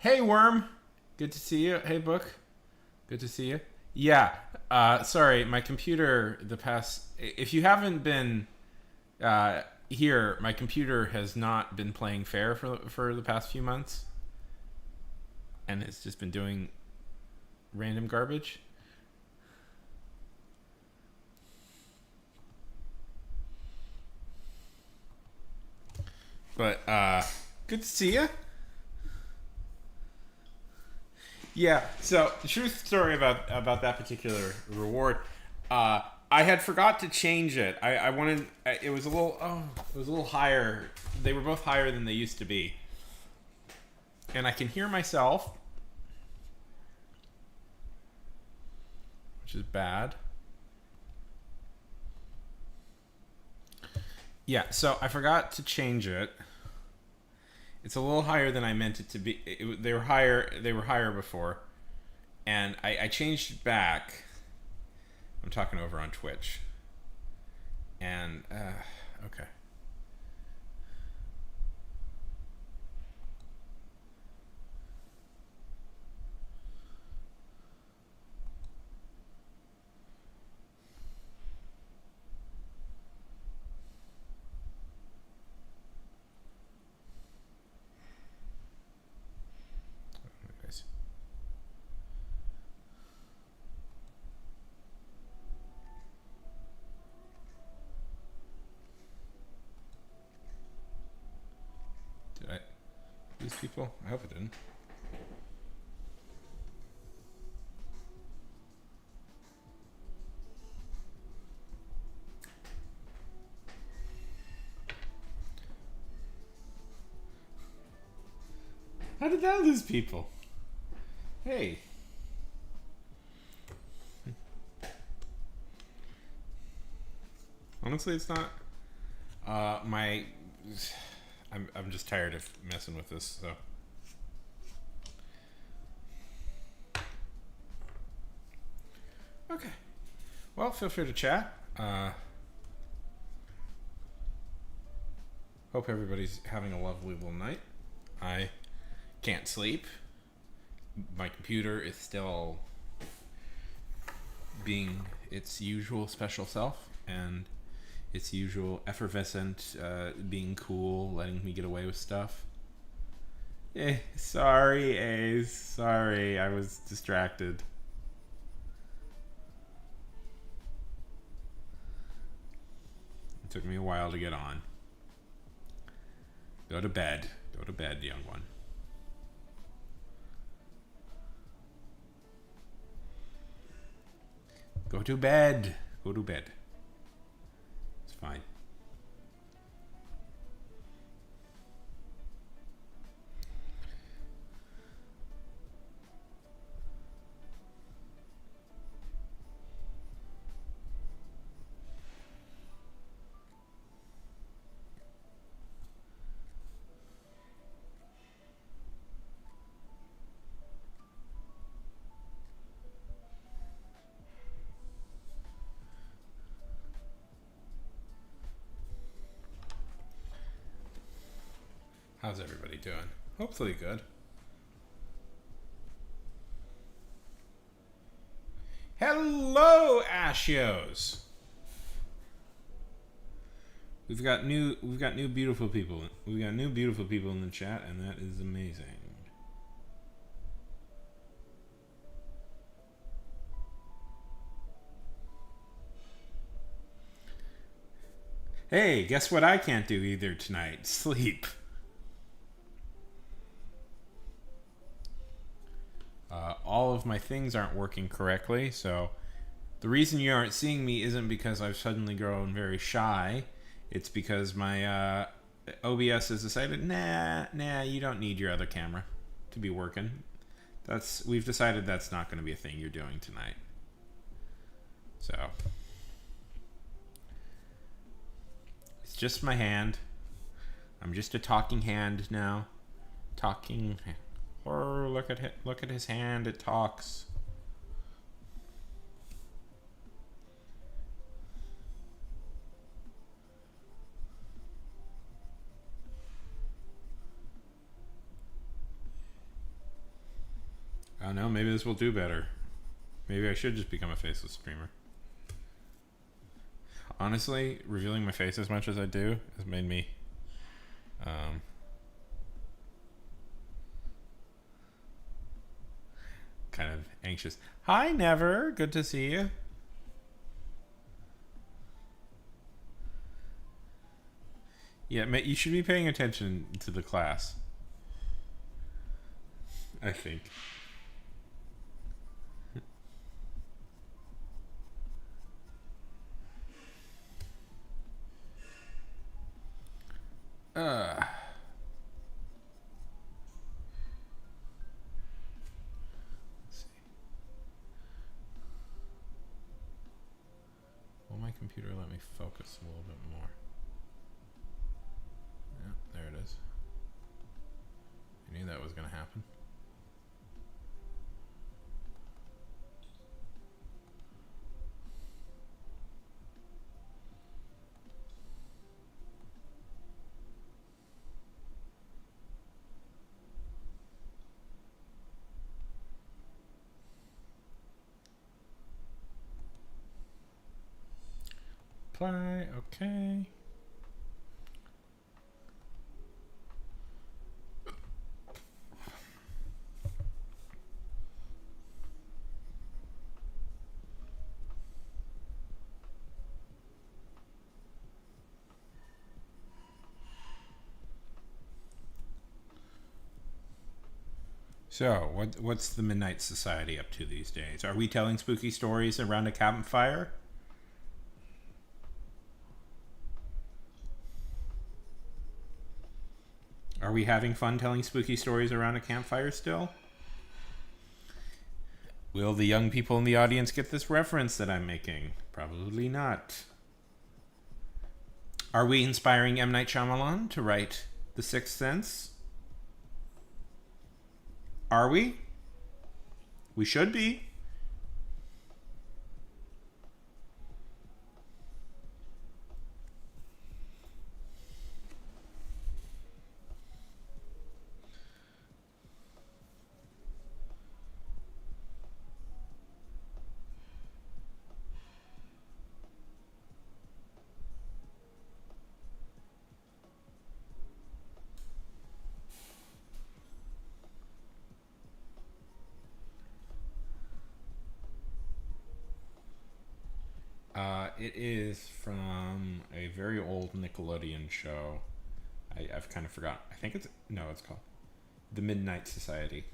Hey, Worm. Good to see you. Hey, Book. Good to see you. Yeah. Sorry, my computer. The past. If you haven't been here, my computer has not been playing fair for the past few months, and it's just been doing random garbage. But good to see you. Yeah. So the truth story about that particular reward, I had forgot to change it. I wanted it was a little it was a little higher. They were both higher than they used to be, and I can hear myself, which is bad. Yeah. So I forgot to change it. It's a little higher than I meant it to be. They were higher. They were higher before, and I changed it back. I'm talking over on Twitch, and okay. Did I lose people? I hope I didn't. How did that lose people? Hey. Honestly, it's not. My. I'm just tired of messing with this, so. Okay. Well, feel free to chat. Hope everybody's having a lovely little night. I can't sleep. My computer is still being its usual special self and its usual effervescent, being cool, letting me get away with stuff. Sorry, Ace. Sorry, I was distracted. It took me a while to get on. Go to bed. Go to bed, young one. Go to bed. Go to bed. It's fine. How's everybody doing? Hopefully good. Hello, Ashios. We've got new beautiful people. We've got new beautiful people in the chat, and that is amazing. Hey, guess what I can't do either tonight? Sleep. All of my things aren't working correctly, so the reason you aren't seeing me isn't because I've suddenly grown very shy. It's because my OBS has decided, nah, you don't need your other camera to be working. We've decided that's not going to be a thing you're doing tonight. So it's just my hand. I'm just a talking hand now. Talking. Oh, look at his hand. It talks. Well, maybe this will do better. Maybe I should just become a faceless streamer. Honestly, revealing my face as much as I do has made me kind of anxious. Hi, Never. Good to see you. Yeah, you should be paying attention to the class. I think. Uh, let's see. Will my computer let me focus a little bit more? Yeah, there it is. I knew that was going to happen. Apply, okay. So, what's the Midnight Society up to these days? Are we telling spooky stories around a campfire? Are we having fun telling spooky stories around a campfire still? Will the young people in the audience get this reference that I'm making? Probably not. Are we inspiring M. Night Shyamalan to write The Sixth Sense? Are we? We should be. It is from a very old Nickelodeon show. I've kind of forgotten. I think it's called The Midnight Society.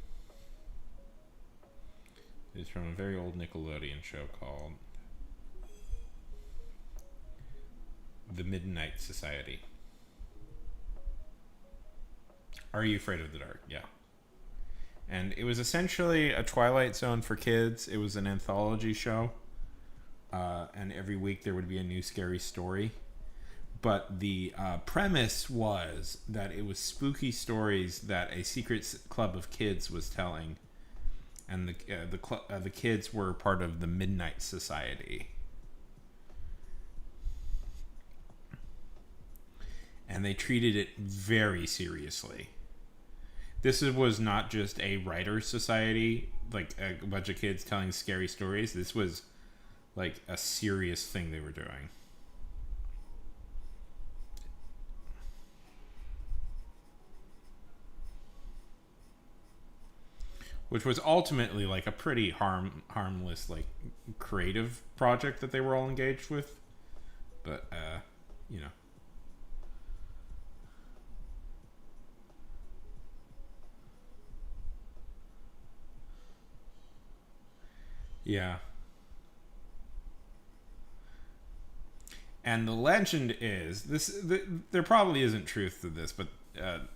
It's from a very old Nickelodeon show called The Midnight Society. Are You Afraid of the Dark? Yeah. And it was essentially a Twilight Zone for kids. It was an anthology show. And every week there would be a new scary story. But the premise was that it was spooky stories that a secret club of kids was telling. And the kids were part of the Midnight Society. And they treated it very seriously. This was not just a writer's society, like a bunch of kids telling scary stories. This was like a serious thing they were doing. Which was ultimately like a pretty harmless, like creative project that they were all engaged with. But you know. Yeah. And the legend is this. There probably isn't truth to this, but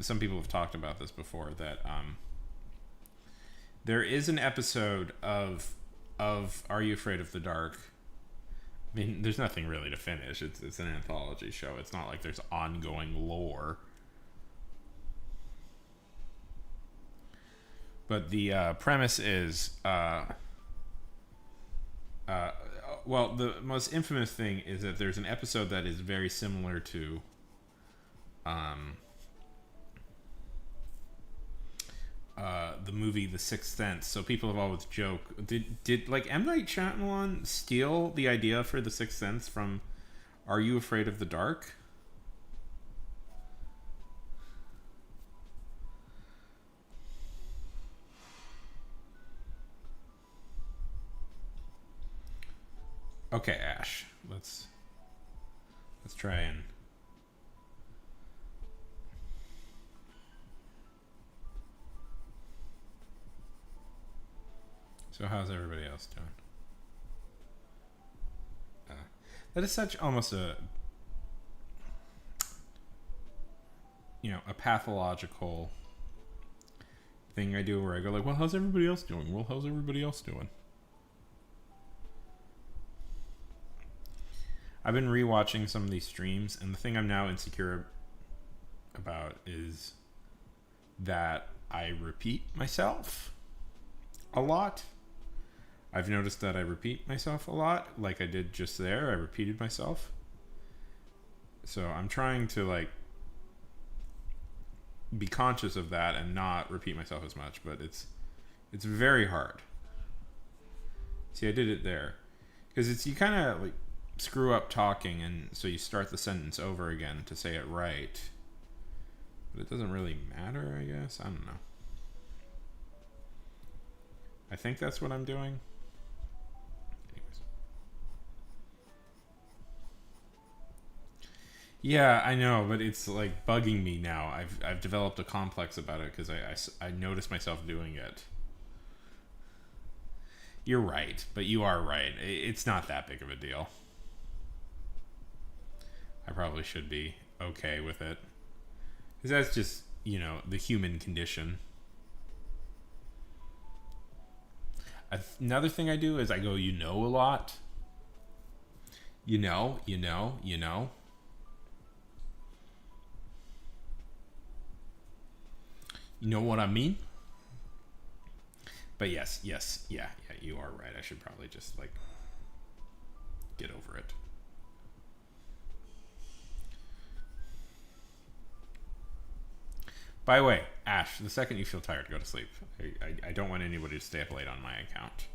some people have talked about this before. That there is an episode of Are You Afraid of the Dark? I mean, there's nothing really to finish. It's an anthology show. It's not like there's ongoing lore. But the premise is. Well, the most infamous thing is that there's an episode that is very similar to the movie The Sixth Sense. So people have always joked, did like M. Night Shyamalan steal the idea for The Sixth Sense from Are You Afraid of the Dark? Okay, Ash. Let's try and. So how's everybody else doing? That is such almost a a pathological thing I do where I go like, well, how's everybody else doing? Well, how's everybody else doing? I've been rewatching some of these streams, and the thing I'm now insecure about is that I repeat myself a lot. I've noticed that I repeat myself a lot, like I did just there. I repeated myself. So I'm trying to like be conscious of that and not repeat myself as much, but it's very hard. See, I did it there because it's you kind of like screw up talking, and so you start the sentence over again to say it right. But it doesn't really matter, I guess. I don't know. I think that's what I'm doing. Anyways. Yeah, I know, but it's like bugging me now. I've developed a complex about it because I notice myself doing it. You're right, but you are right. It's not that big of a deal. I probably should be okay with it. Because that's just, the human condition. Another thing I do is I go, a lot. You know. You know what I mean? But yes, yeah, you are right. I should probably just, like, get over it. By the way, Ash, the second you feel tired, go to sleep. I don't want anybody to stay up late on my account.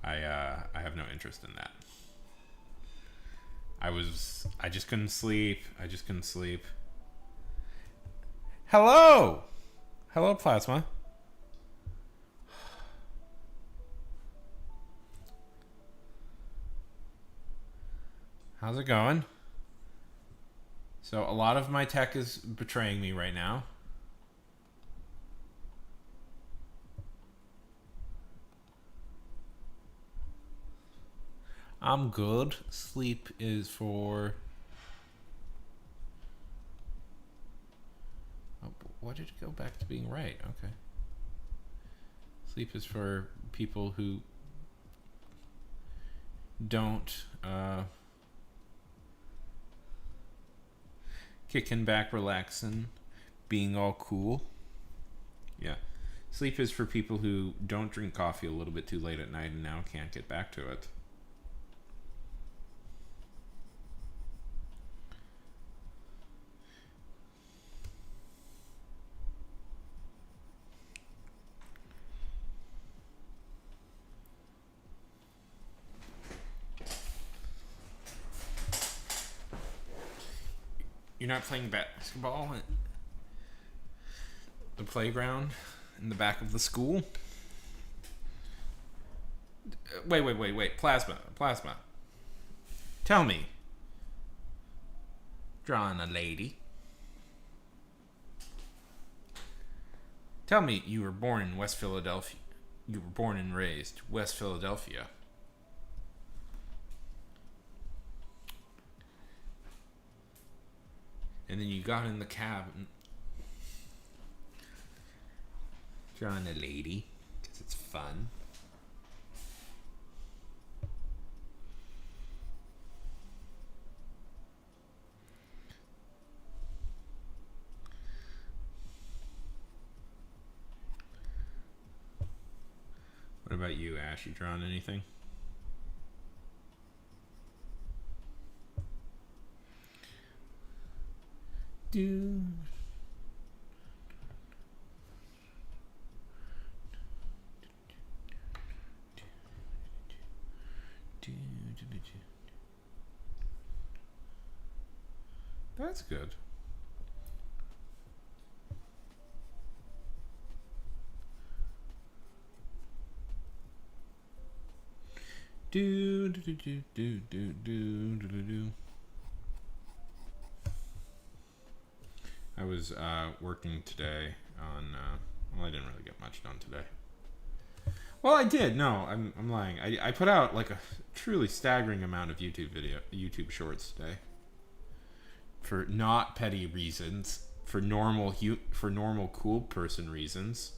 I have no interest in that. I just couldn't sleep. Hello, Plasma. How's it going? So a lot of my tech is betraying me right now. I'm good. Sleep is for... Oh, why did it go back to being right? Okay. Sleep is for people who don't kicking back, relaxing, being all cool. Yeah. Sleep is for people who don't drink coffee a little bit too late at night and now can't get back to it. You're not playing basketball at the playground in the back of the school? Wait. Plasma. Tell me. Drawing a lady. Tell me you were born in West Philadelphia. You were born and raised West Philadelphia. And then you got in the cab and drawing a lady because it's fun. What about you, Ash? You drawing anything? Do That's good. Do do do do do do do do do. I was working today on. Well, I didn't really get much done today. Well, I did. No, I'm lying. I put out like a truly staggering amount of YouTube shorts today. For not petty reasons, for normal cool person reasons.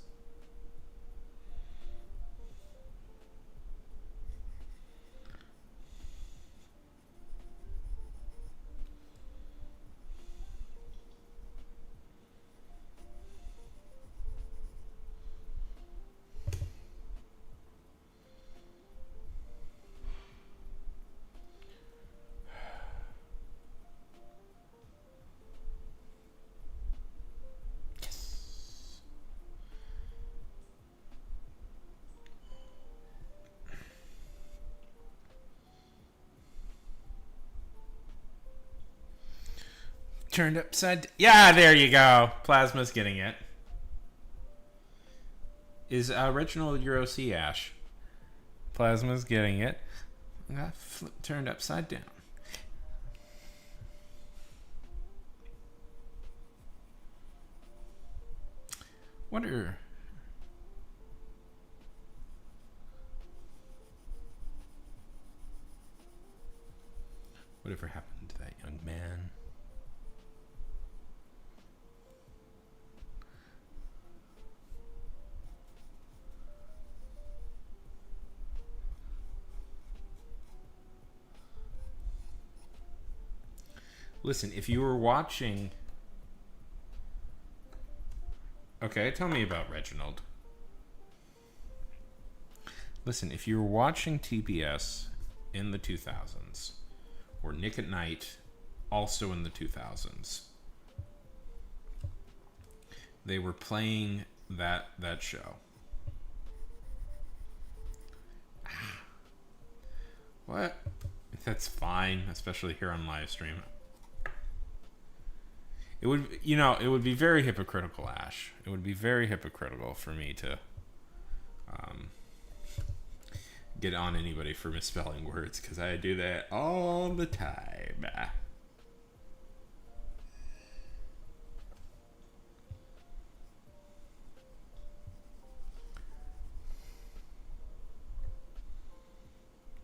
Turned upside. Yeah, there you go. Plasma's getting it. Is Reginald Euro C Ash? Plasma's getting it. Got turned upside down. Wonder. Whatever happened to that young man? Listen, if you were watching... Okay, tell me about Reginald. Listen, if you were watching TBS in the 2000s, or Nick at Night also in the 2000s, they were playing that show. What? That's fine, especially here on live stream. It would, it would be very hypocritical, Ash. It would be very hypocritical for me to get on anybody for misspelling words, because I do that all the time.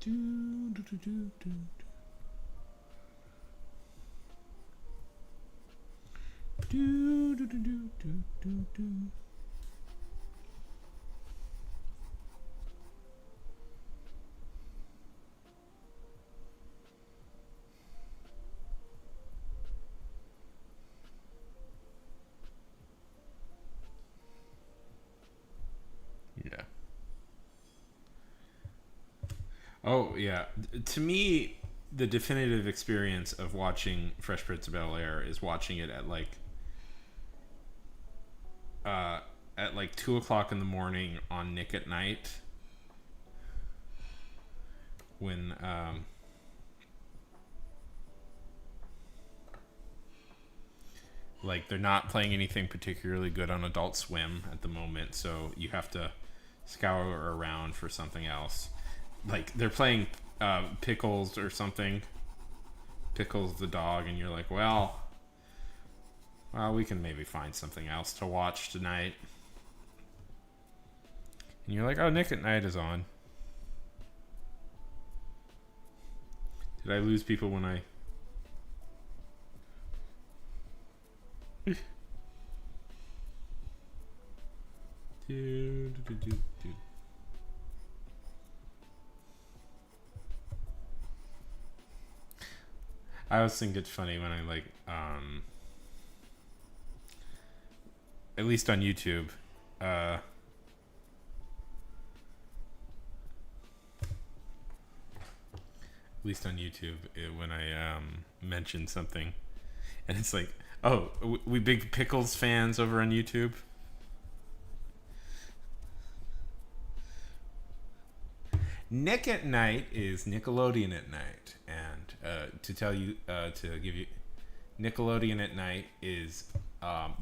Do, do, do, do, do. Do, do, do, do, do, do, do. Yeah. Oh, yeah. To me, the definitive experience of watching Fresh Prince of Bel-Air is watching it at like 2 o'clock in the morning on Nick at Night, when like they're not playing anything particularly good on Adult Swim at the moment, so you have to scour around for something else. Like they're playing Pickles or something, Pickles the dog, and you're like, well, we can maybe find something else to watch tonight. And you're like, oh, Nick at Night is on. Did I lose people when I... I always think it's funny when I like, at least on YouTube, at least on YouTube, when I mention something, and it's like, oh, we big Pickles fans over on YouTube. Nick at Night is Nickelodeon at Night, and to give you, Nickelodeon at Night is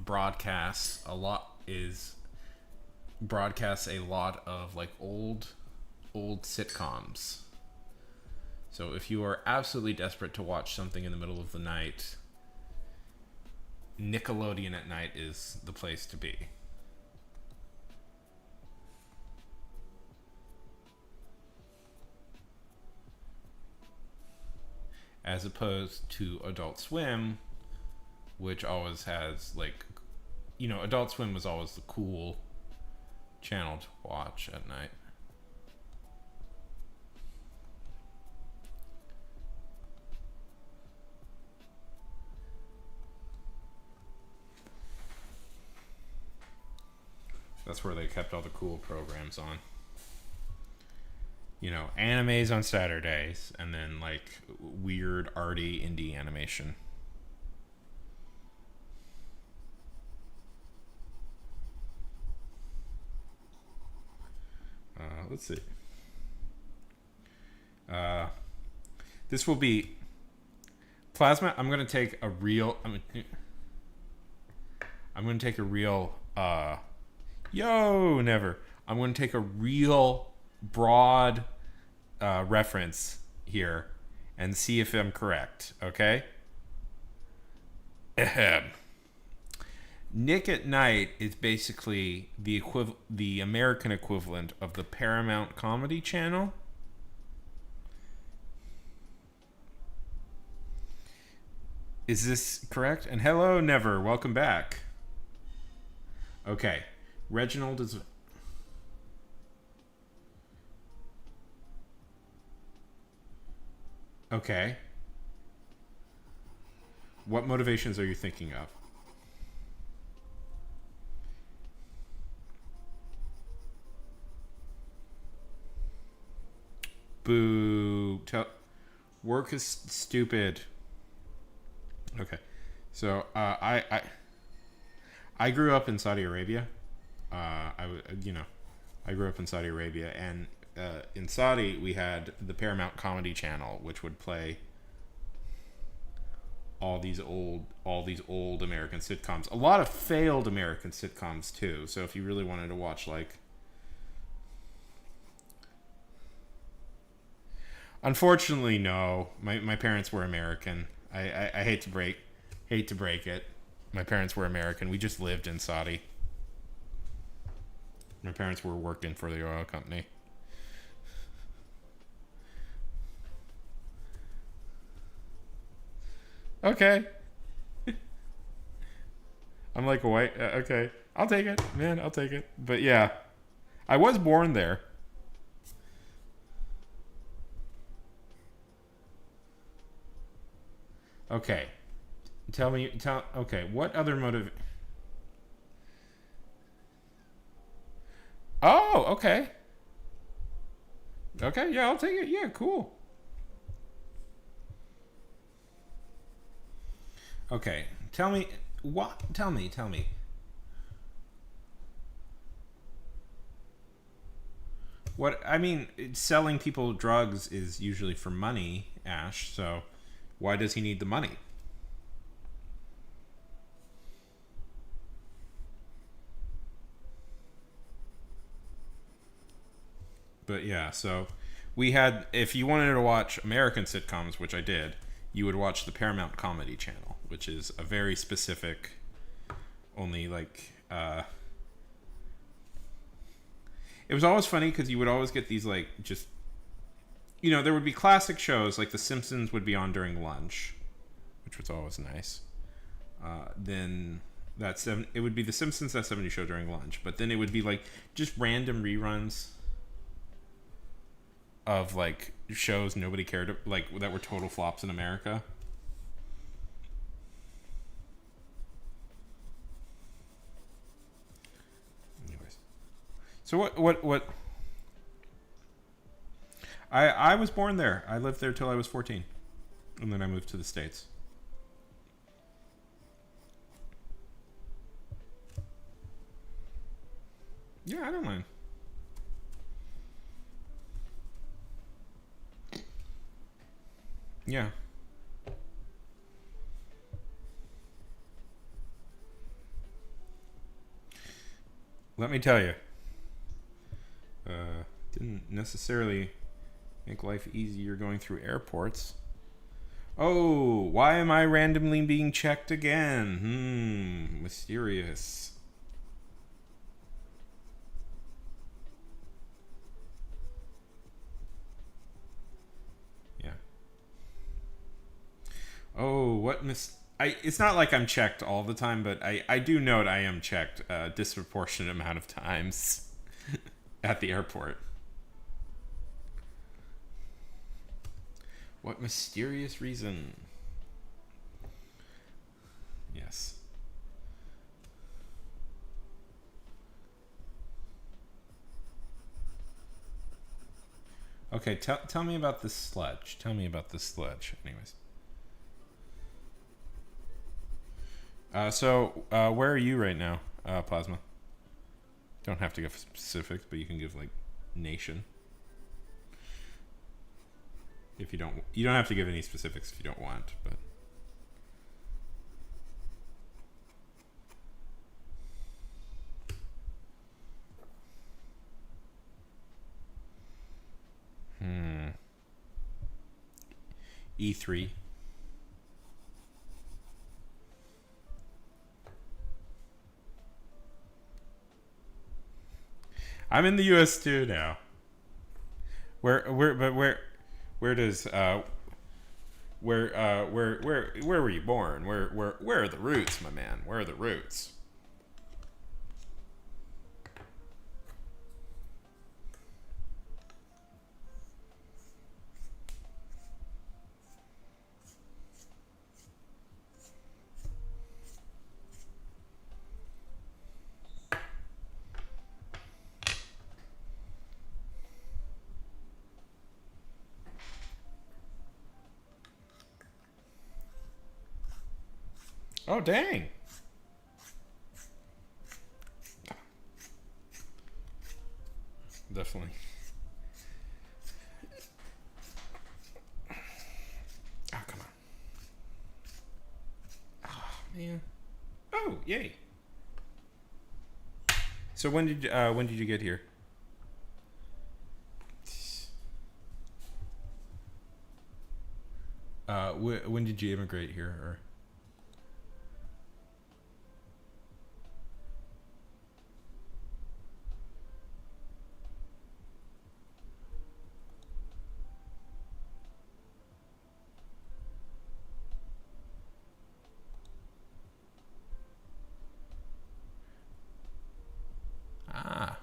broadcasts a lot of like old sitcoms. So if you are absolutely desperate to watch something in the middle of the night, Nickelodeon at Night is the place to be. As opposed to Adult Swim, which always has like, Adult Swim was always the cool channel to watch at night. That's where they kept all the cool programs on. Animes on Saturdays, and then like weird arty indie animation. Let's see. This will be Plasma. I'm gonna take a real. I'm gonna take a real. Never. I'm gonna take a real broad reference here and see if I'm correct. Okay. Ahem. Nick at Night is basically the American equivalent of the Paramount Comedy Channel. Is this correct? And hello, Never. Welcome back. Okay. Reginald is... Okay. What motivations are you thinking of? Boo. Work is stupid. Okay. So, I grew up in Saudi Arabia. I grew up in Saudi Arabia, and in Saudi we had the Paramount Comedy Channel, which would play all these old American sitcoms. A lot of failed American sitcoms too. So if you really wanted to watch like, unfortunately, no. My parents were American. I hate to break it. My parents were American. We just lived in Saudi. My parents were working for the oil company. Okay. I'm like, white. Okay. I'll take it, man. I'll take it. But yeah, I was born there. Okay. Okay, what other motive? Oh, okay. Okay, yeah, I'll take it. Yeah, cool. Okay, tell me what? Tell me. What I mean, selling people drugs is usually for money, Ash. So, why does he need the money? But yeah, so we had, if you wanted to watch American sitcoms, which I did, you would watch the Paramount Comedy Channel, which is a very specific, only like, it was always funny because you would always get these like just, there would be classic shows like The Simpsons would be on during lunch, which was always nice. Then it would be The Simpsons That 70 Show during lunch, but then it would be like just random reruns of like shows nobody cared, like that were total flops in America. Anyways, so what? I was born there. I lived there till I was 14, and then I moved to the States. Yeah, I don't mind. Yeah. Let me tell you, didn't necessarily make life easier going through airports. Oh, why am I randomly being checked again? Mysterious. Yeah. Oh, what it's not like I'm checked all the time, but I do note I am checked a disproportionate amount of times at the airport. What mysterious reason? Yes. Okay, tell me about this sludge. Tell me about this sludge. Anyways. Where are you right now, Plasma? Don't have to give specifics, but you can give like nation. If you don't have to give any specifics if you don't want, but E3. I'm in the U.S. too now. Where does where were you born? Where are the roots, my man? Where are the roots? Oh dang! Definitely. Oh come on! Oh man! Oh yay! So when did you get here? When did you immigrate here? Or ah,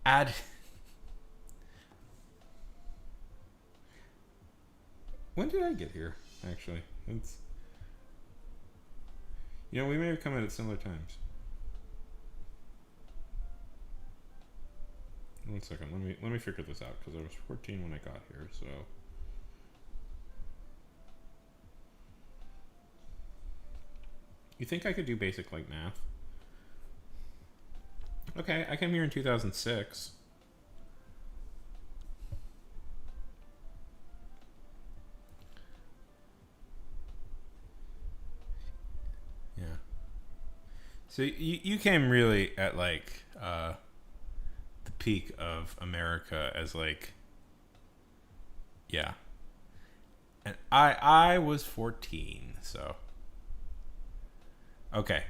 add. When did I get here? Actually, it's we may have come in at similar times. One second, let me figure this out because I was 14 when I got here. So you think I could do basic like math? Okay, I came here in 2006. Yeah. So you came really at like the peak of America as like yeah. And I was 14, so okay.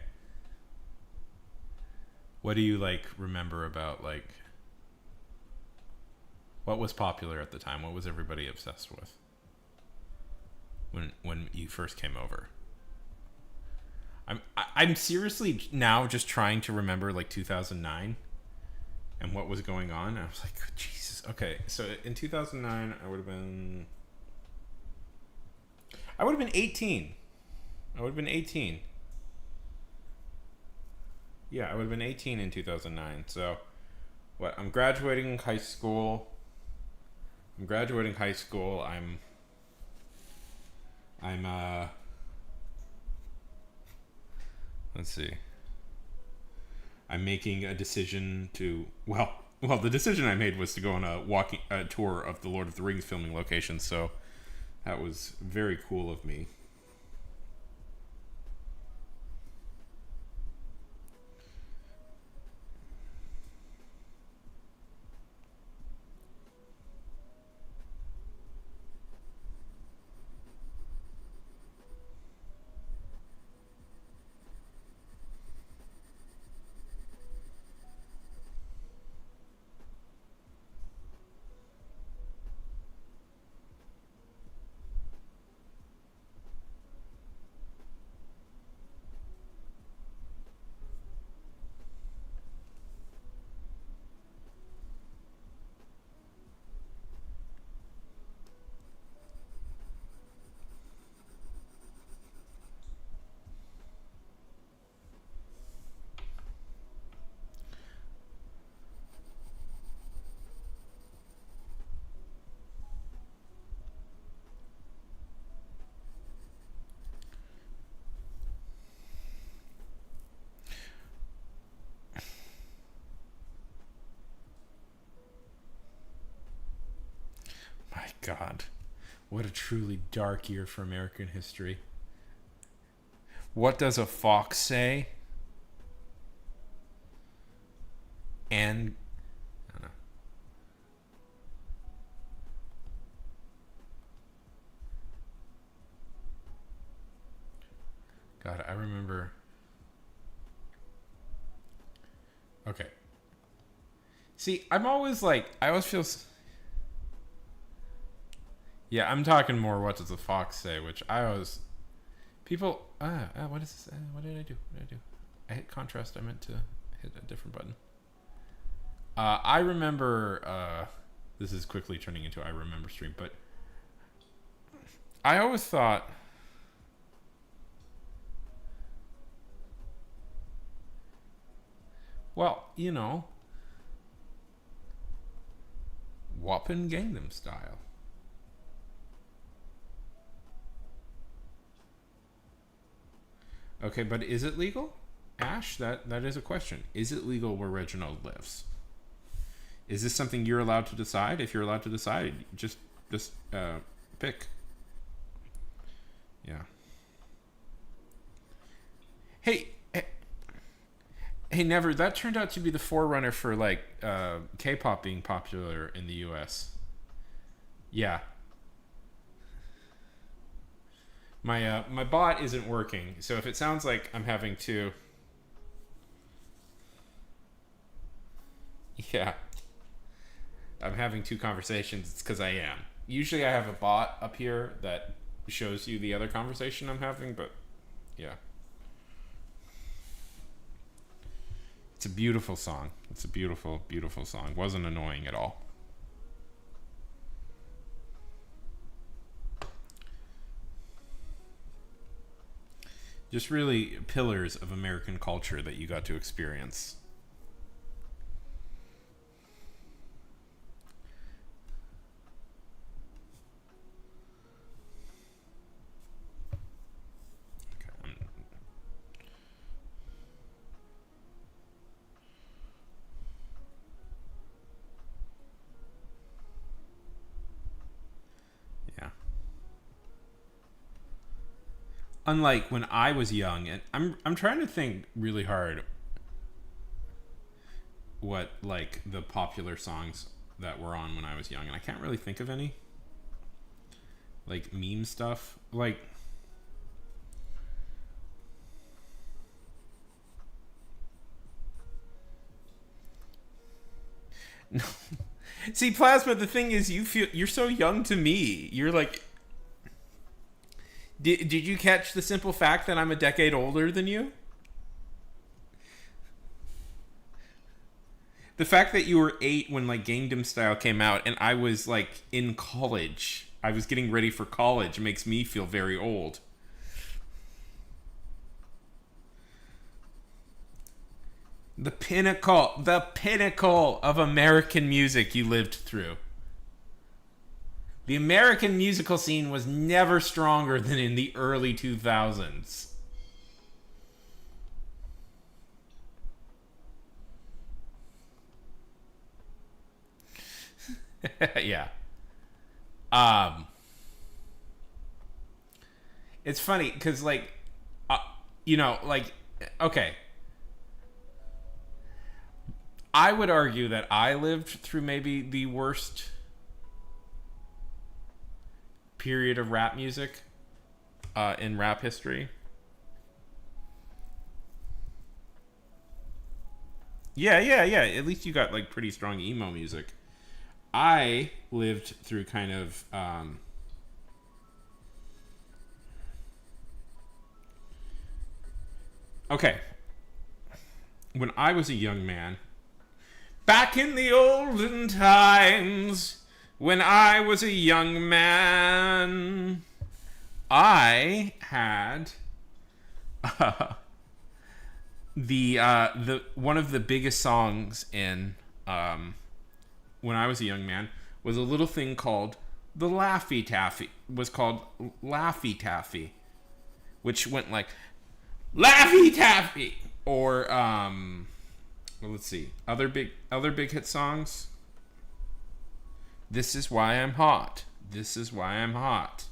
What do you like remember about like what was popular at the time? What was everybody obsessed with when you first came over? I'm seriously now just trying to remember like 2009 and what was going on. I was like, oh, Jesus. Okay, so in 2009, I would have been 18. I would have been 18. Yeah, I would have been 18 in 2009. So, what? I'm graduating high school. I'm graduating high school. I'm let's see. I'm making a decision to, well, Well, the decision I made was to go on a walking tour of the Lord of the Rings filming locations, so that was very cool of me. My God, what a truly dark year for American history. What does a fox say? And I don't know. God, I remember. Okay. See, I'm always like, I always feel. Yeah, I'm talking more. What does the fox say? Which I always people. What is this? What did I do? What did I do? I hit contrast. I meant to hit a different button. I remember. This is quickly turning into I remember stream, but I always thought. Well, Whoppin' Gangnam Style. Okay, but is it legal? Ash, that is a question. Is it legal where Reginald lives? Is this something you're allowed to decide? If you're allowed to decide, just pick. Yeah. Hey, hey, Never. That turned out to be the forerunner for like K-pop being popular in the U.S. Yeah. My bot isn't working, so if it sounds like I'm having to, yeah, I'm having two conversations, it's because I am. Usually I have a bot up here that shows you the other conversation I'm having, but yeah. It's a beautiful song. It's a beautiful, beautiful song. Wasn't annoying at all. Just really pillars of American culture that you got to experience. Okay, yeah. Unlike when I was young, and I'm trying to think really hard what like the popular songs that were on when I was young, and I can't really think of any. Like meme stuff, like no. See, Plasma, the thing is, you're so young to me. You're like, did you catch the simple fact that I'm a decade older than you? The fact that you were 8 when like Gangnam Style came out, and I was like in college. I was getting ready for college. Makes me feel very old. The pinnacle of American music you lived through. The American musical scene was never stronger than in the early 2000s. Yeah. Um, it's funny because uh, like, okay, I would argue that I lived through maybe the worst period of rap music in rap history. Yeah, yeah, yeah. At least you got like pretty strong emo music. I lived through kind of okay. When I was a young man, back in the olden times, when I was a young man, I had the one of the biggest songs in when I was a young man was a little thing called the Laffy Taffy. Was called Laffy Taffy, which went like Laffy Taffy or well, let's see other big hit songs. This is why I'm hot. This is why I'm hot.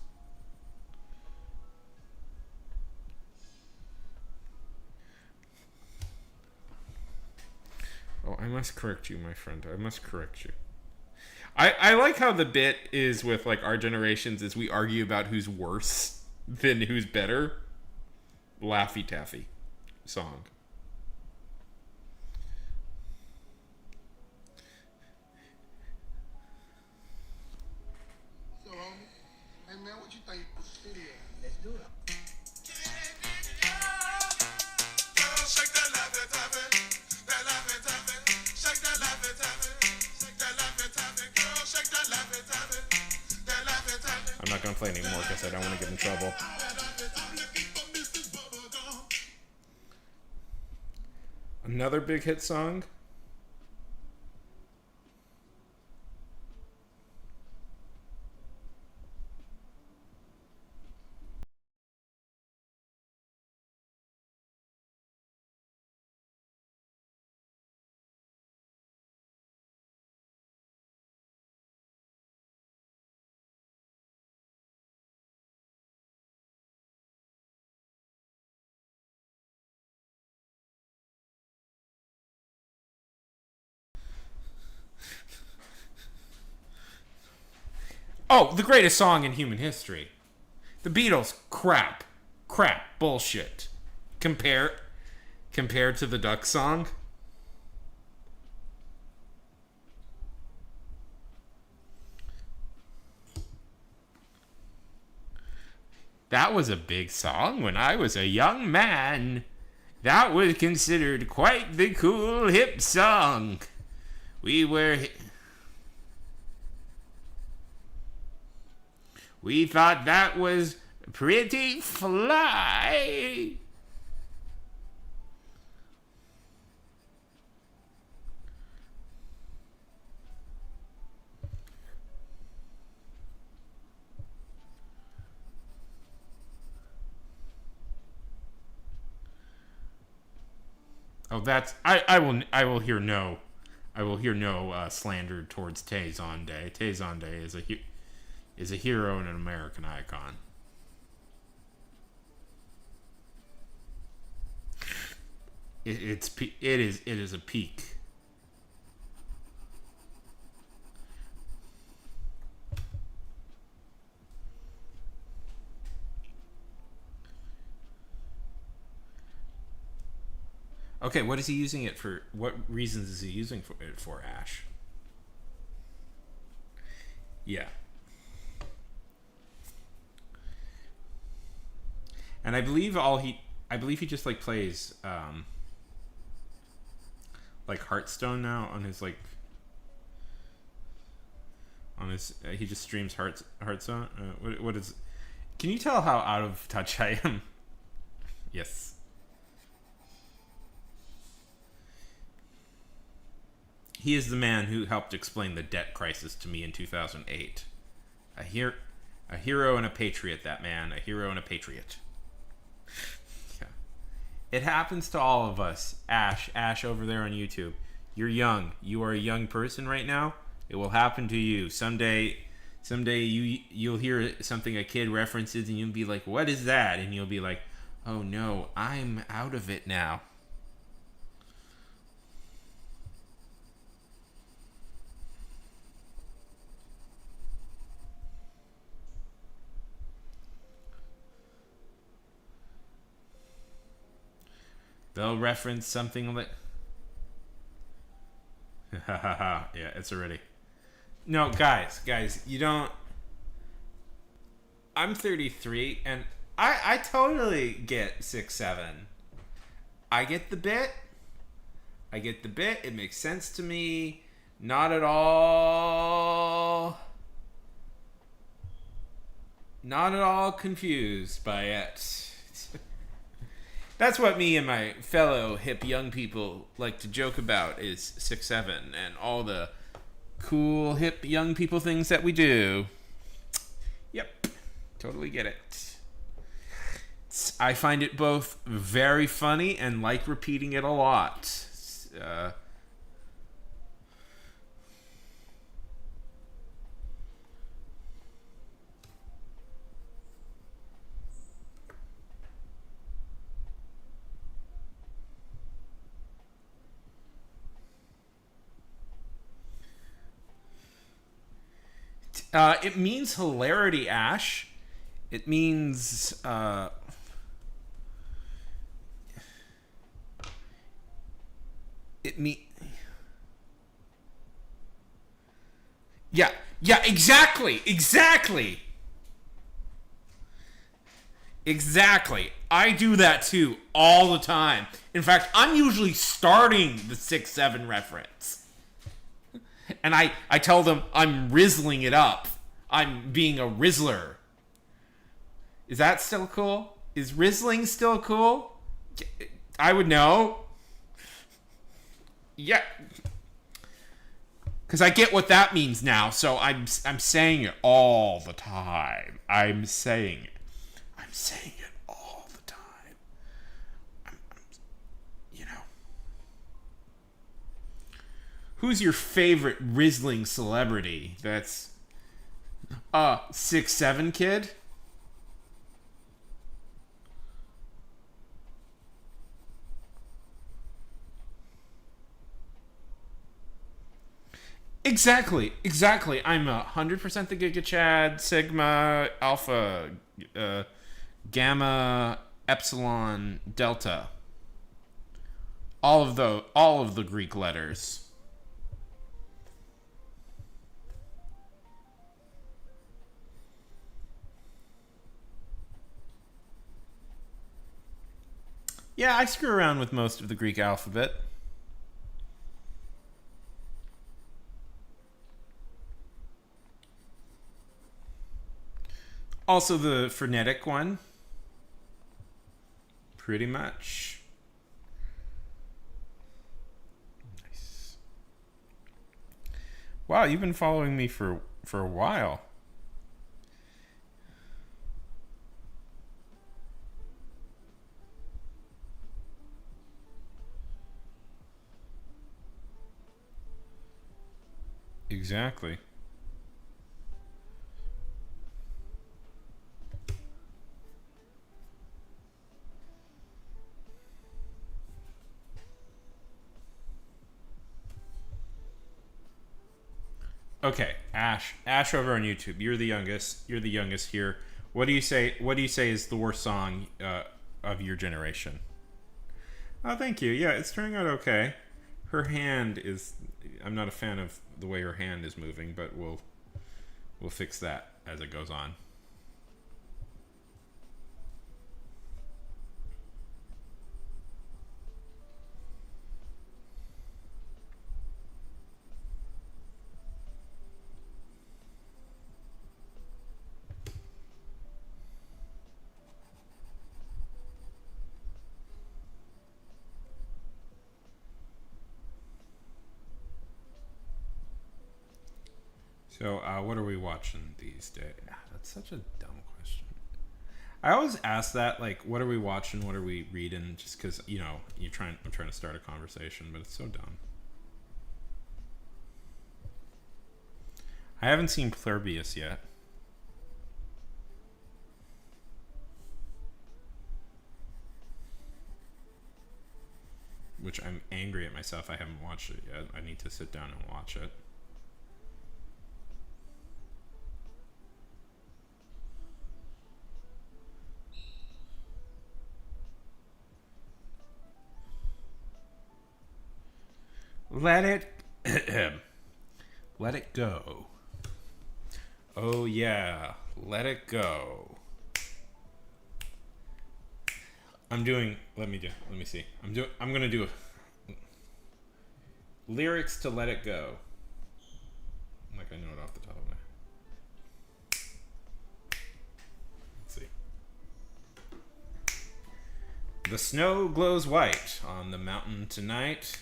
Oh, I must correct you, my friend. I must correct you. I like how the bit is with like our generations is we argue about who's worse than who's better. Laffy Taffy song. So, homie, hey man, what you think of the studio? Let's do it. I'm not gonna play anymore because I don't want to get in trouble. Another big hit song. Oh, the greatest song in human history. The Beatles, crap, bullshit. Compare, compared to the Duck song. That was a big song when I was a young man. That was considered quite the cool hip song. We were. We thought that was pretty fly. Oh, that's I will hear no slander towards Tay Zonday. Tay Zonday is a hero and an American icon. It is a peak. Okay, what is he using it for? What reasons is he using it for, Ash? Yeah, and I believe he just like plays like Hearthstone now on his like on his he just streams Hearthstone. What is? Can you tell how out of touch I am? Yes. He is the man who helped explain the debt crisis to me in 2008. A, her- a hero and a patriot, that man. A hero and a patriot. Yeah. It happens to all of us. Ash over there on YouTube. You're young. You are a young person right now. It will happen to you someday. Someday you'll hear something a kid references and you'll be like, "What is that?" And you'll be like, "Oh no, I'm out of it now." They'll reference something like, yeah, it's already. No, guys, you don't. I'm 33, and I totally get 6'7". I get the bit. I get the bit. It makes sense to me. Not at all. Not at all confused by it. That's what me and my fellow hip young people like to joke about is 6'7" and all the cool hip young people things that we do. Yep, totally get it. I find it both very funny and like repeating it a lot. It means hilarity, Ash. It means it me. Yeah, yeah, exactly, exactly. I do that too all the time. In fact, I'm usually starting the 6'7" reference. And I tell them I'm rizzling it up. I'm being a rizzler. Is that still cool? Is rizzling still cool? I would know. Yeah. Because I get what that means now, so I'm saying it all the time. I'm saying it all the time. You know. Who's your favorite rizzling celebrity? That's 6'7" kid. Exactly. I'm 100% the Giga Chad, Sigma, Alpha, Gamma, Epsilon, Delta. All of the Greek letters. Yeah, I screw around with most of the Greek alphabet. Also the phonetic one. Pretty much. Nice. Wow, you've been following me for a while. Exactly. Okay, Ash over on YouTube. You're the youngest. You're the youngest here. What do you say? What do you say is the worst song of your generation? Oh, thank you. Yeah, it's turning out okay. Her hand is. I'm not a fan of the way her hand is moving, but we'll fix that as it goes on. So, what are we watching these days? That's such a dumb question. I always ask that, like, what are we watching? What are we reading? Just because I'm trying to start a conversation, but it's so dumb. I haven't seen Plurbius yet. Which I'm angry at myself. I haven't watched it yet. I need to sit down and watch it. Let it let it go. Oh yeah, let it go. I'm gonna do lyrics to Let It Go. Like I know it off the top of my. Let's see. The snow glows white on the mountain tonight.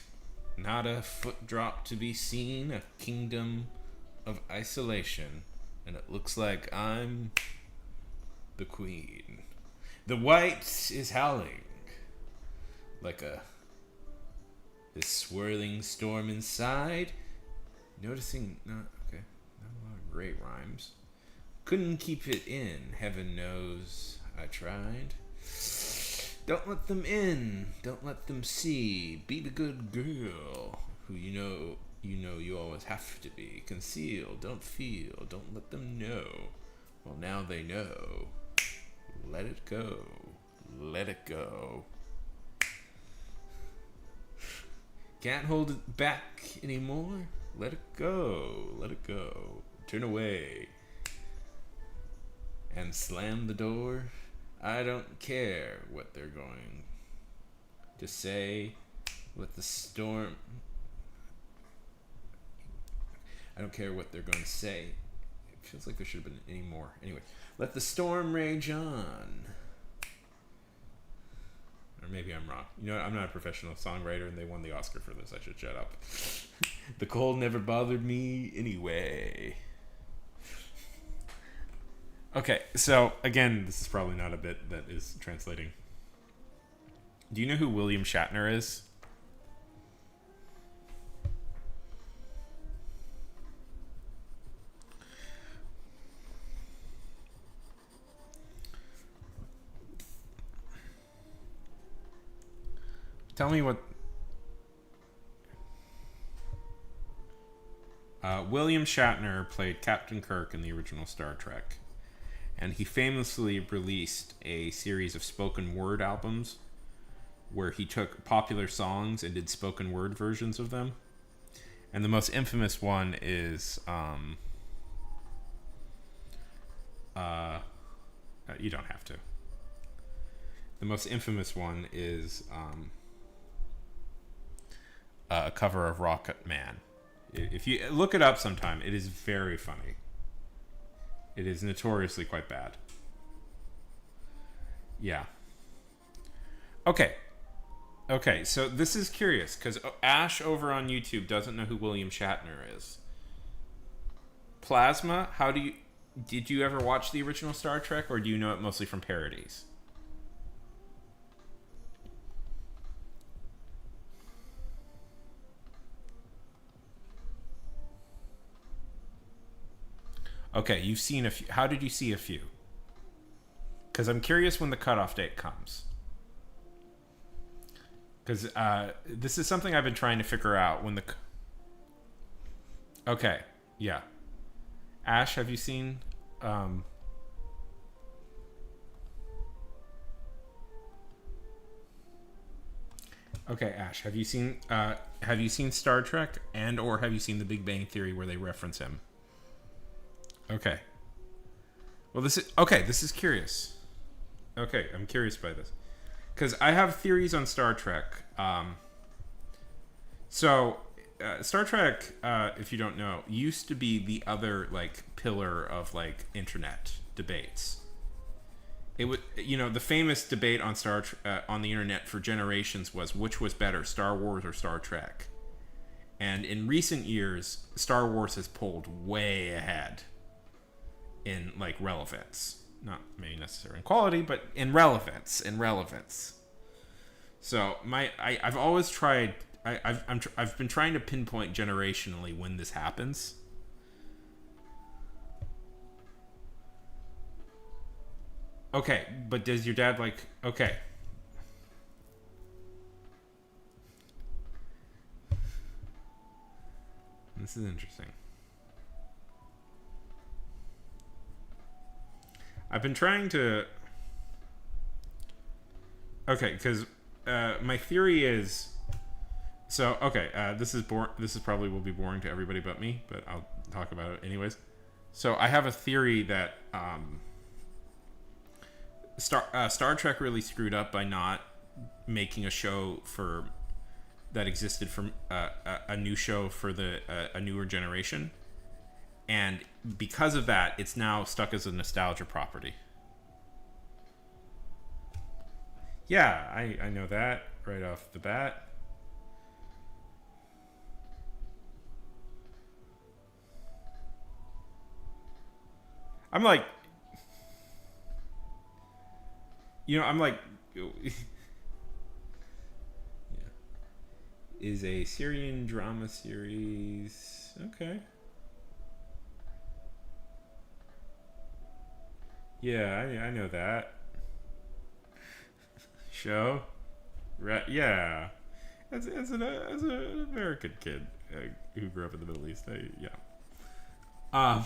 Not a foot drop to be seen, a kingdom of isolation. And it looks like I'm the queen. The white is howling like this swirling storm inside. Noticing, not a lot of great rhymes. Couldn't keep it in, heaven knows I tried. Don't let them in, don't let them see. Be the good girl who you know you always have to be. Conceal, don't feel, don't let them know. Well, now they know. Let it go, let it go. Can't hold it back anymore. Let it go, let it go. Turn away and slam the door. I don't care what they're going to say. Let the storm. I don't care what they're going to say. It feels like there should have been any more. Anyway, let the storm rage on. Or maybe I'm wrong. You know what? I'm not a professional songwriter, and they won the Oscar for this. I should shut up. The cold never bothered me anyway. Okay, so again, this is probably not a bit that is translating. Do you know who William Shatner is? Tell me what... William Shatner played Captain Kirk in the original Star Trek. And he famously released a series of spoken word albums where he took popular songs and did spoken word versions of them. And the most infamous one is... you don't have to. The most infamous one is... a cover of Rocket Man. If you look it up sometime, it is very funny. It is notoriously quite bad. Yeah. Okay, so this is curious, because Ash over on YouTube doesn't know who William Shatner is. Plasma, did you ever watch the original Star Trek, or do you know it mostly from parodies? Okay, you've seen a few. How did you see a few? Because I'm curious when the cutoff date comes. Because this is something I've been trying to figure out when the... Okay, yeah. Ash, have you seen... Okay, Ash, have you seen Star Trek, and or have you seen The Big Bang Theory where they reference him? Okay. Well, this is curious. Okay, I'm curious by this. Because I have theories on Star Trek. Star Trek, if you don't know, used to be the other, pillar of, internet debates. It would, the famous debate on on the internet for generations was which was better, Star Wars or Star Trek. And in recent years, Star Wars has pulled way ahead in relevance, not maybe necessarily in quality, but in relevance. So I've always tried. I've been trying to pinpoint generationally when this happens. Okay, but does your dad like? Okay, this is interesting. I've been trying to. Okay, because my theory is. So okay, this is This is probably will be boring to everybody but me, but I'll talk about it anyways. So I have a theory that Star Trek really screwed up by not making a show for that existed for a new show for the a newer generation, and because of that, it's now stuck as a nostalgia property. Yeah, I know that right off the bat. I'm like, I'm like, yeah. Is a Syrian drama series. Okay. Yeah, I know that. Show? Right, yeah. As an American kid who grew up in the Middle East, yeah. Um,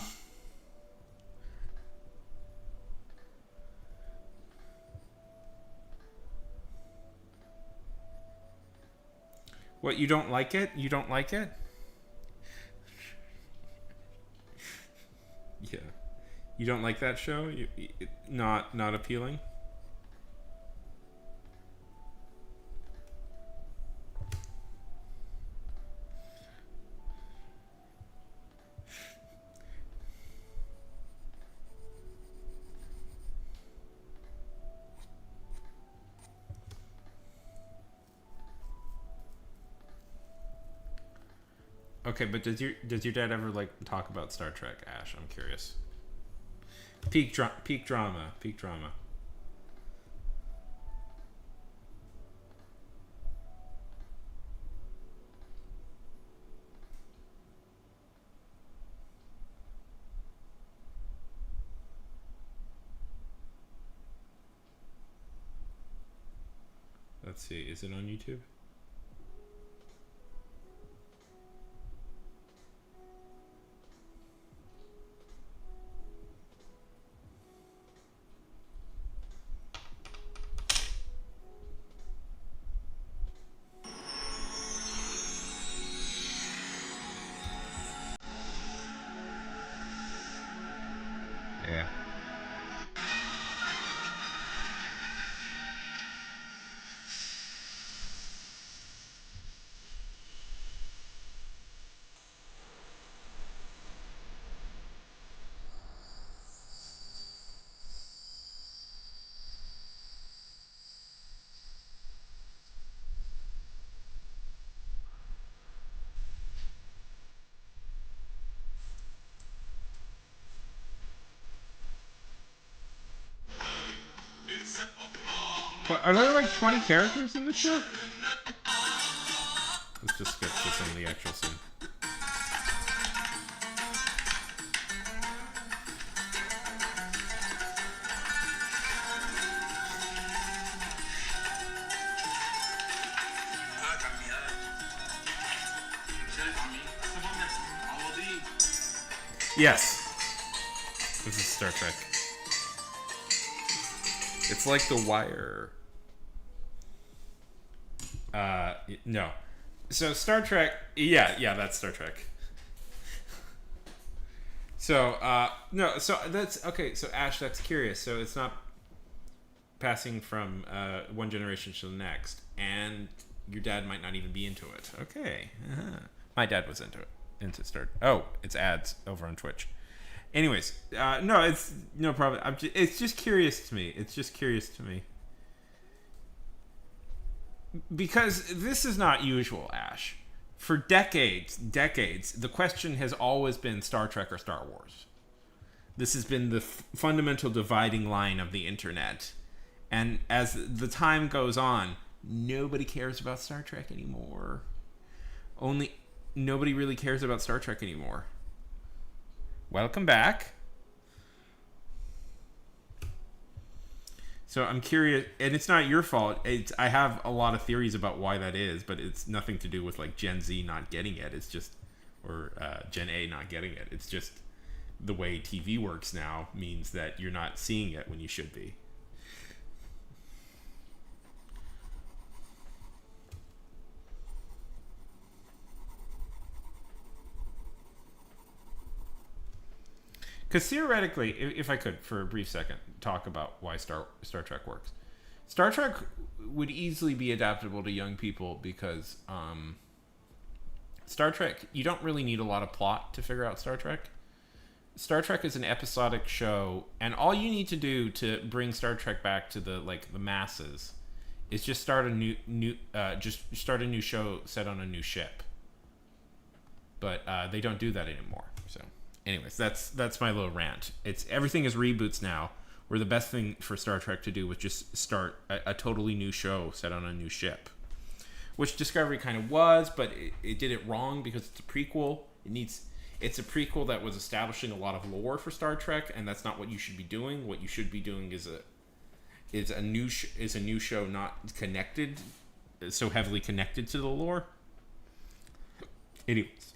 what, you don't like it? You don't like it? Yeah. You don't like that show? Not appealing? Okay, but does your dad ever like talk about Star Trek, Ash? I'm curious. Peak drama, peak drama. Let's see, is it on YouTube? Yeah. But are there like 20 characters in the show? Let's just skip to some of the actual scene. Yes. This is Star Trek. It's like The Wire. No. So Star Trek, yeah, that's Star Trek. So, no, so that's, okay, so Ash, that's curious. So it's not passing from one generation to the next, and your dad might not even be into it. Okay. Uh-huh. My dad was into it. Oh, it's ads over on Twitch. Anyways, no, it's no problem. It's just curious to me. Because this is not usual, Ash. For decades, the question has always been Star Trek or Star Wars. This has been the fundamental dividing line of the internet. And as the time goes on, nobody cares about Star Trek anymore. Nobody really cares about Star Trek anymore. Welcome back. So I'm curious, and it's not your fault. I have a lot of theories about why that is, but it's nothing to do with like Gen Z not getting it. It's just, or Gen A not getting it. It's just the way TV works now means that you're not seeing it when you should be. Because theoretically, if I could, for a brief second, talk about why Star Trek works. Star Trek would easily be adaptable to young people because Star Trek, you don't really need a lot of plot to figure out Star Trek. Star Trek is an episodic show, and all you need to do to bring Star Trek back to the masses is just start a new show set on a new ship. But they don't do that anymore. So, anyways, that's my little rant. It's everything is reboots now. Where the best thing for Star Trek to do was just start a totally new show set on a new ship, which Discovery kind of was, but it did it wrong because it's a prequel. It's a prequel that was establishing a lot of lore for Star Trek, and that's not what you should be doing. What you should be doing is a new show, not connected, so heavily connected to the lore. Anyways.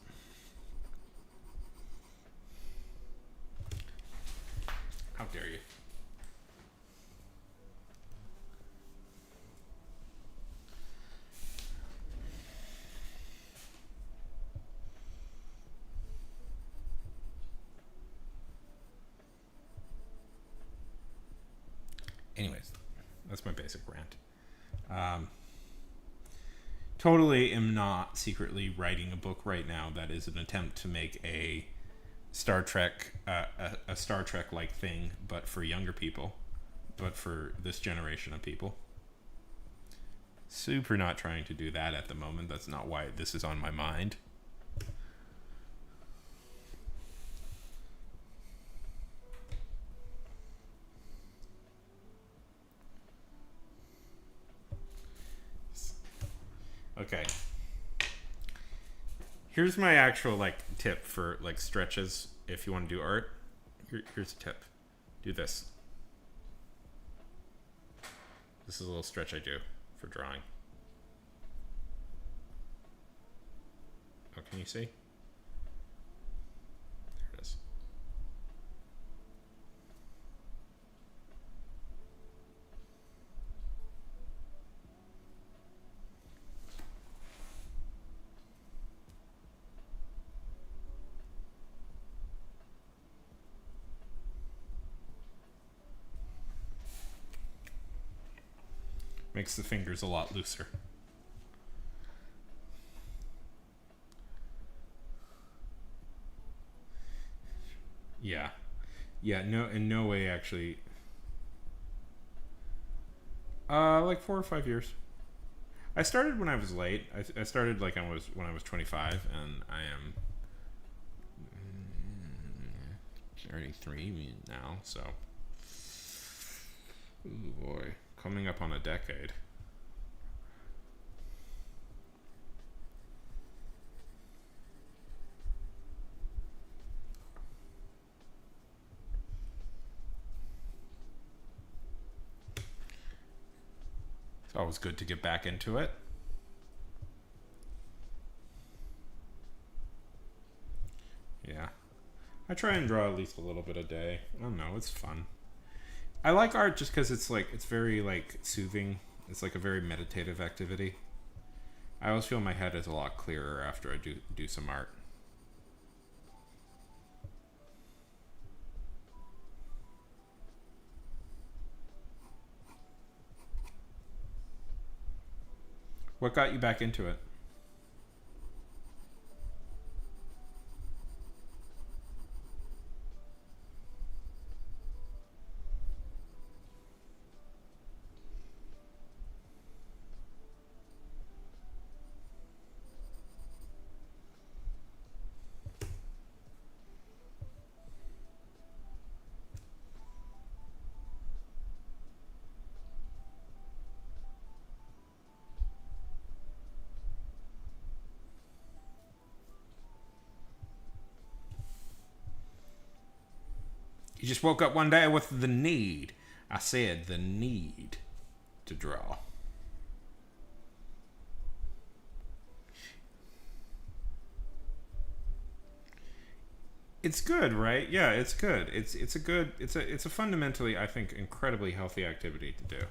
How dare you? Anyways, that's my basic rant. Totally am not secretly writing a book right now that is an attempt to make a Star Trek, a Star Trek like thing, but for younger people, but for this generation of people. Super not trying to do that at the moment. That's not why this is on my mind. Okay. Here's my actual tip for stretches if you want to do art. Here's a tip. Do this. This is a little stretch I do for drawing. Oh, can you see? There it is. Makes the fingers a lot looser. Yeah. Yeah, no, in no way actually. Like 4 or 5 years. I started when I was late. I started when I was 25, and I am 33 now, so. Ooh boy. Coming up on a decade. It's always good to get back into it. Yeah. I try and draw at least a little bit a day. I don't know, it's fun. I like art just because it's very soothing. It's like a very meditative activity. I always feel my head is a lot clearer after I do some art. What got you back into it? You just woke up one day with the need. I said the need to draw. It's good, right? Yeah, it's good. It's a fundamentally, I think, incredibly healthy activity to do.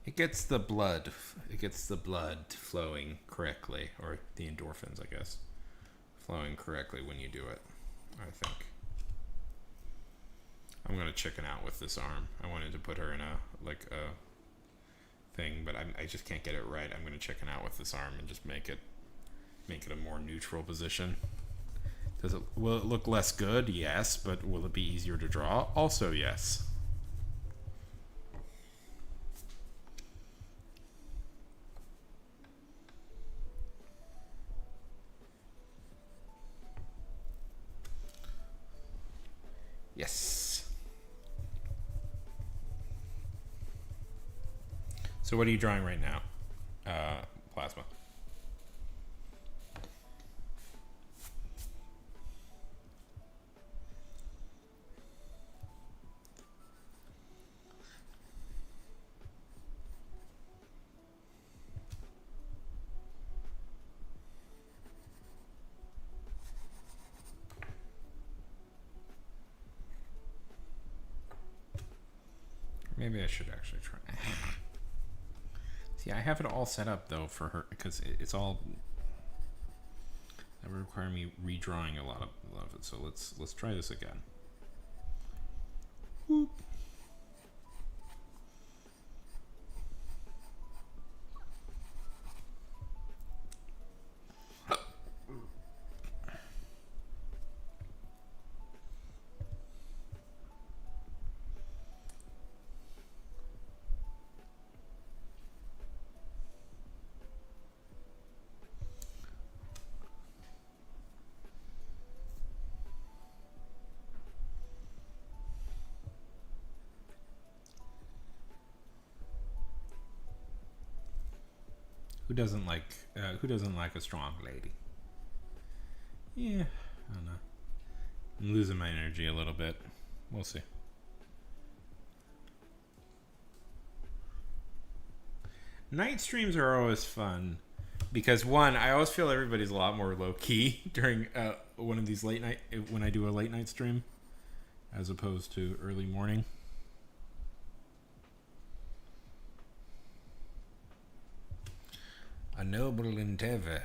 It gets the blood flowing correctly, or the endorphins, I guess, flowing correctly when you do it. I think. I'm gonna chicken out with this arm. I wanted to put her in a thing, but I just can't get it right. I'm gonna chicken out with this arm and just make it a more neutral position. Will it look less good? Yes, but will it be easier to draw? Also, yes. Yes. So what are you drawing right now? Plasma. Maybe I should actually try. See, I have it all set up though for her because it's all. That would require me redrawing a lot of it. So let's try this again. Whoop. Who doesn't like a strong lady? Yeah, I don't know. I'm losing my energy a little bit. We'll see. Night streams are always fun because one, I always feel everybody's a lot more low key during one of these late night when I do a late night stream, as opposed to early morning. A noble endeavor.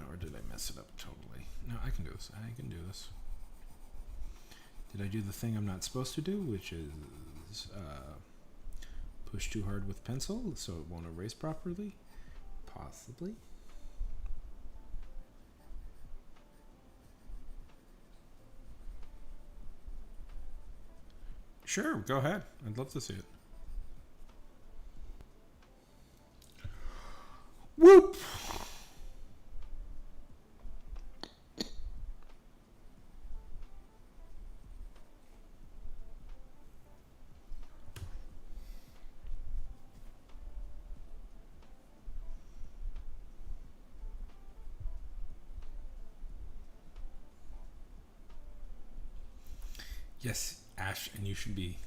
Or did I mess it up totally? No, I can do this. I can do this. Did I do the thing I'm not supposed to do, which is push too hard with pencil so it won't erase properly? Possibly. Sure, go ahead. I'd love to see it. Whoop! Yes, Ash, and you should be.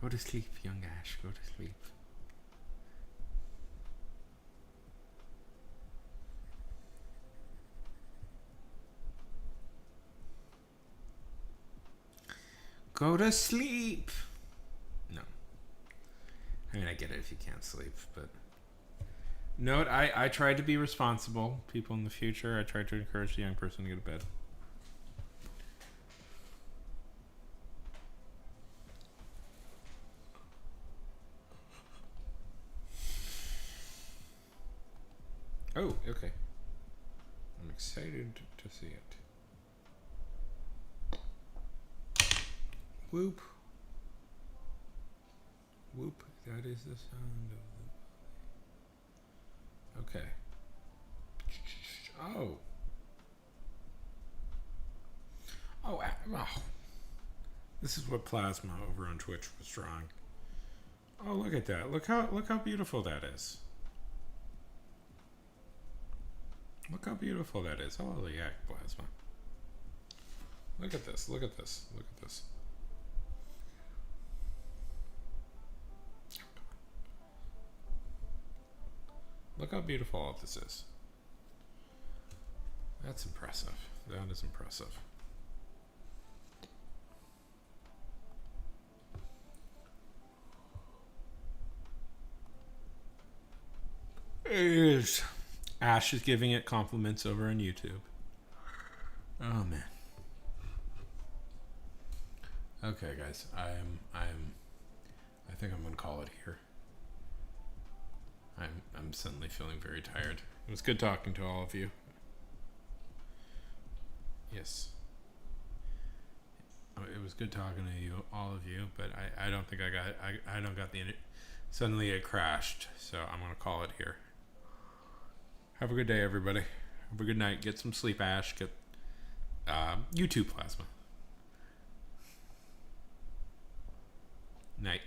Go to sleep, young Ash. Go to sleep. Go to sleep. No. I mean, I get it if you can't sleep, but. Note, I tried to be responsible. People in the future, I tried to encourage the young person to go to bed. Oh, okay. I'm excited to see it. Whoop. Whoop. That is the sound of the. Okay. Oh. Oh. This is what Plasma over on Twitch was drawing. Oh, look at that. Look how beautiful that is. Look how beautiful that is. Holy heck, Plasma. Look at this. Look at this. Look at this. Look how beautiful all this is. That's impressive. That is impressive. Ash is giving it compliments over on YouTube. Oh man. Okay, guys. I think I'm gonna call it here. I'm suddenly feeling very tired. It was good talking to all of you. Yes. It was good talking to you, all of you, but I don't think I don't got the suddenly it crashed, so I'm gonna call it here. Have a good day, everybody. Have a good night. Get some sleep, Ash. Get YouTube Plasma. Night.